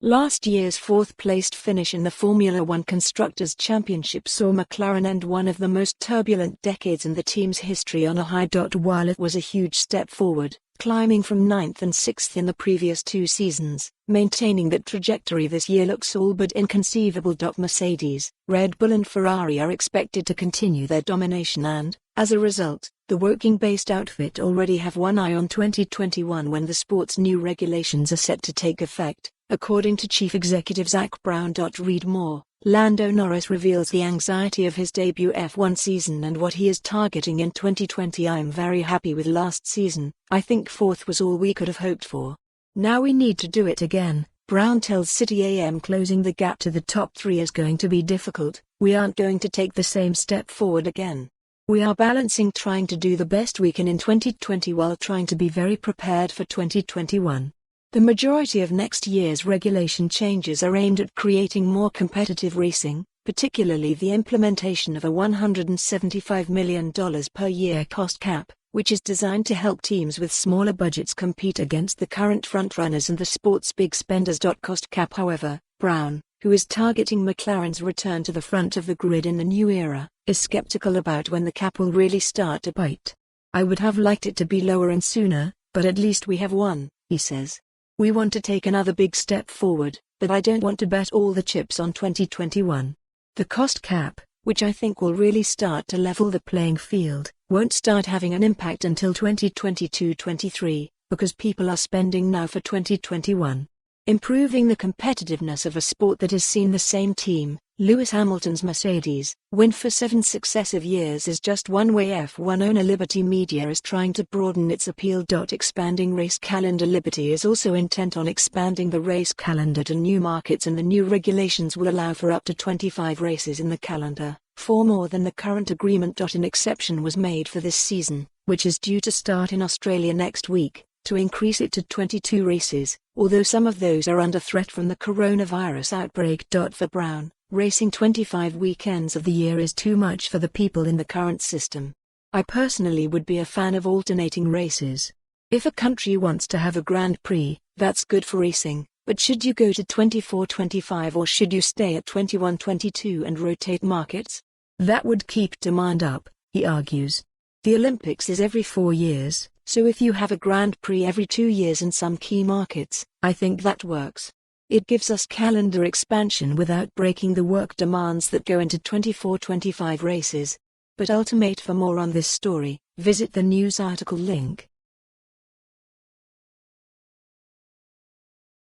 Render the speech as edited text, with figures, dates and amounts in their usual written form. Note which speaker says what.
Speaker 1: Last year's fourth-placed finish in the Formula One Constructors' Championship saw McLaren end one of the most turbulent decades in the team's history on a high.While it was a huge step forward, climbing from 9th and 6th in the previous two seasons. Maintaining that trajectory this year looks all but inconceivable.Mercedes, Red Bull and Ferrari are expected to continue their domination and, as a result, the Woking-based outfit already have one eye on 2021 when the sport's new regulations are set to take effect. According to Chief Executive Zak Brown.Read, Lando Norris reveals the anxiety of his debut F1 season and what he is targeting in 2020. "I am very happy with last season. I think fourth was all we could have hoped for. Now we need to do it again," Brown tells City A.M. Closing the gap to the top three is going to be difficult. "We aren't going to take the same step forward again. We are balancing trying to do the best we can in 2020 while trying to be very prepared for 2021. The majority of next year's regulation changes are aimed at creating more competitive racing, particularly the implementation of a $175 million per year cost cap, which is designed to help teams with smaller budgets compete against the current frontrunners and the sport's big spenders.Cost cap. However, Brown, who is targeting McLaren's return to the front of the grid in the new era, is skeptical about when the cap will really start to bite. "I would have liked it to be lower and sooner, but at least we have one," he says. "We want to take another big step forward, but I don't want to bet all the chips on 2021. The cost cap, which I think will really start to level the playing field, won't start having an impact until 2022-23, because people are spending now for 2021. Improving the competitiveness of a sport that has seen the same team, Lewis Hamilton's Mercedes, win for 7 successive years is just one way F1 owner Liberty Media is trying to broaden its appeal. Expanding race calendar. Liberty is also intent on expanding the race calendar to new markets, and the new regulations will allow for up to 25 races in the calendar, 4 more than the current agreement. An exception was made for this season, which is due to start in Australia next week, to increase it to 22 races, although some of those are under threat from the coronavirus outbreak. For Brown, racing 25 weekends of the year is too much for the people in the current system. "I personally would be a fan of alternating races. If a country wants to have a Grand Prix, that's good for racing, but should you go to 24-25 or should you stay at 21-22 and rotate markets? That would keep demand up," he argues. "The Olympics is every 4 years, so if you have a Grand Prix every 2 years in some key markets, I think that works. It gives us calendar expansion without breaking the work demands that go into 24-25 races." But ultimate. For more on this story, visit the news article link.